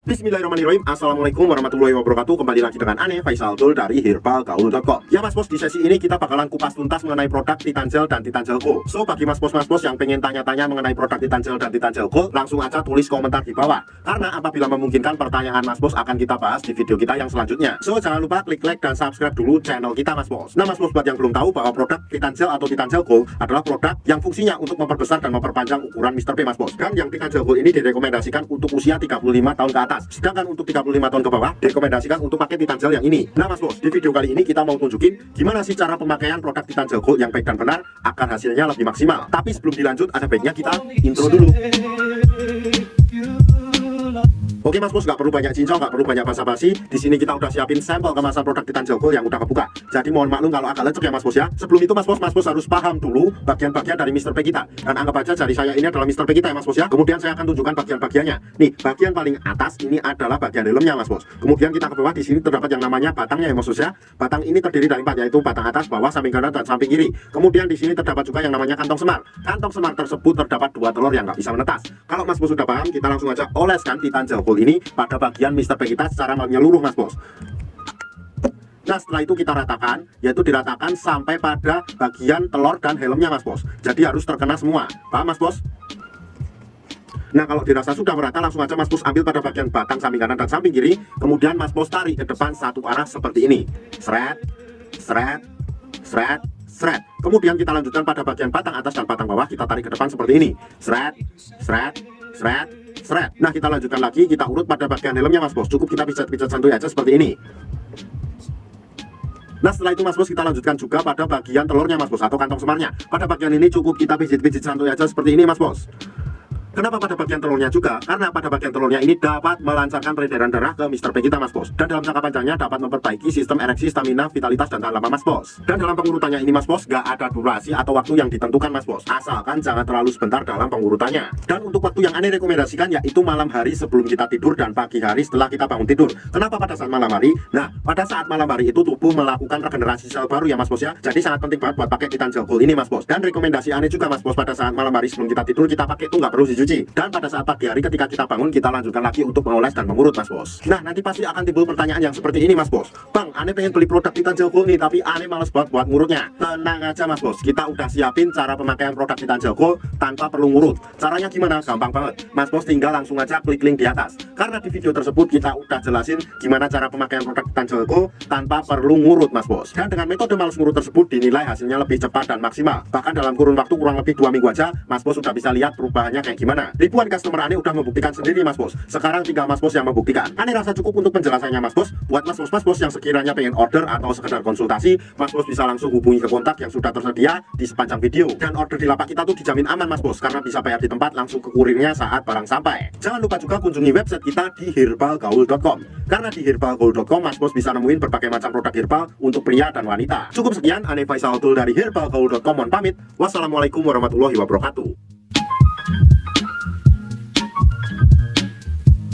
Bismillahirrahmanirrahim. Assalamualaikum warahmatullahi wabarakatuh. Kembali lagi dengan Ane Faisal Tool dari herbalgaul.com. Ya mas bos, di sesi ini kita bakalan kupas tuntas mengenai produk Titan Gel dan Titan Gel Gold. So bagi mas bos yang pengen tanya-tanya mengenai produk Titan Gel dan Titan Gel Gold, langsung aja tulis komentar di bawah. Karena apabila memungkinkan, pertanyaan mas bos akan kita bahas di video kita yang selanjutnya. So jangan lupa klik like dan subscribe dulu channel kita mas bos. Nah mas bos, buat yang belum tahu bahwa produk Titan Gel atau Titan Gel Gold adalah produk yang fungsinya untuk memperbesar dan memperpanjang ukuran Mr. P mas bos. Dan yang Titan Gel Gold ini direkomendasikan untuk usia 35 tahun ke atas. Sedangkan untuk 35 tahun ke bawah direkomendasikan untuk pakai Titan Gel yang ini. Nah mas bos, di video kali ini kita mau tunjukin gimana sih cara pemakaian produk Titan Gel Gold yang baik dan benar agar hasilnya lebih maksimal. Tapi sebelum dilanjut, ada baiknya kita intro dulu. Oke mas bos, nggak perlu banyak cincong, nggak perlu banyak basa-basi. Di sini kita udah siapin sampel kemasan produk Titan Gel Gold yang udah kebuka. Jadi mohon maklum kalau agak lecek ya mas bos ya. Sebelum itu mas bos harus paham dulu bagian-bagian dari Mr. P kita. Dan anggap aja jari saya ini adalah Mr. P kita ya mas bos ya. Kemudian saya akan tunjukkan bagian-bagiannya. Nih, bagian paling atas ini adalah bagian helmnya mas bos. Kemudian kita ke bawah, di sini terdapat yang namanya batangnya ya mas bos ya. Batang ini terdiri dari 4, yaitu batang atas, bawah, samping kanan, dan samping kiri. Kemudian di sini terdapat juga yang namanya kantong semar. Kantong semar tersebut terdapat 2 telur yang nggak bisa menetas. Kalau mas bos sudah paham, kita langsung aja oleskan Titan Gel Gold ini pada bagian Mr. P kita secara menyeluruh mas bos. Nah setelah itu kita ratakan, yaitu diratakan sampai pada bagian telur dan helmnya mas bos. Jadi harus terkena semua, paham mas bos? Nah kalau dirasa sudah merata, langsung aja mas bos ambil pada bagian batang samping kanan dan samping kiri. Kemudian mas bos tarik ke depan satu arah seperti ini. Sret, sret, sret, sret. Kemudian kita lanjutkan pada bagian batang atas dan batang bawah, kita tarik ke depan seperti ini. Sret, sret, sret, sret. Nah kita lanjutkan lagi, kita urut pada bagian helmnya mas bos. Cukup kita pijat-pijat santuy aja seperti ini. Nah setelah itu mas bos kita lanjutkan juga pada bagian telurnya mas bos, atau kantong semarnya. Pada bagian ini cukup kita pijit-pijit santuy aja seperti ini mas bos. Kenapa pada bagian telurnya juga? Karena pada bagian telurnya ini dapat melancarkan peredaran darah ke Mr. P kita mas bos. Dan dalam jangka panjangnya dapat memperbaiki sistem ereksi, stamina, vitalitas, dan tahan lama mas bos. Dan dalam pengurutannya ini mas bos, gak ada durasi atau waktu yang ditentukan mas bos. Asalkan jangan terlalu sebentar dalam pengurutannya. Dan untuk waktu yang Ane rekomendasikan yaitu malam hari sebelum kita tidur dan pagi hari setelah kita bangun tidur. Kenapa pada saat malam hari? Nah pada saat malam hari itu tubuh melakukan regenerasi sel baru ya mas bos ya. Jadi sangat penting banget buat pakai Titan Gel Gold ini mas bos. Dan rekomendasi Ane juga mas bos, pada saat malam hari sebelum kita tidur kita pakai itu nggak perlu dicuci. Dan pada saat pagi hari ketika kita bangun, kita lanjutkan lagi untuk mengoles dan mengurut mas bos. Nah nanti pasti akan timbul pertanyaan yang seperti ini mas bos. Bang, Ane pengen beli produk Titan Gel Gold nih, tapi Ane males banget buat ngurutnya. Tenang aja mas bos, kita udah siapin cara pemakaian produk Titan Gel Gold tanpa perlu ngurut. Caranya gimana? Gampang banget mas bos, tinggal langsung aja klik link di atas. Karena di video tersebut kita udah jelasin gimana cara pemakaian produk Titan Gel Gold tanpa perlu ngurut mas bos. Dan dengan metode males ngurut tersebut dinilai hasilnya lebih cepat dan maksimal. Bahkan dalam kurun waktu kurang lebih 2 minggu aja mas bos sudah bisa lihat perubahannya kayak gimana. Ribuan customer Ane udah membuktikan sendiri mas bos. Sekarang tinggal mas bos yang membuktikan. Ane rasa cukup untuk penjelasannya mas bos. Buat mas bos yang sekiranya pengen order atau sekedar konsultasi, mas bos bisa langsung hubungi ke kontak yang sudah tersedia di sepanjang video. Dan order di lapak kita tuh dijamin aman mas bos, karena bisa bayar di tempat langsung ke kurirnya saat barang sampai. Jangan lupa juga kunjungi website kita di herbalgaul.com. Karena di herbalgaul.com mas bos bisa nemuin berbagai macam produk herbal untuk pria dan wanita. Cukup sekian, Ane Faisal Tool dari herbalgaul.com. Mohon pamit. Wassalamualaikum warahmatullahi wabarakatuh.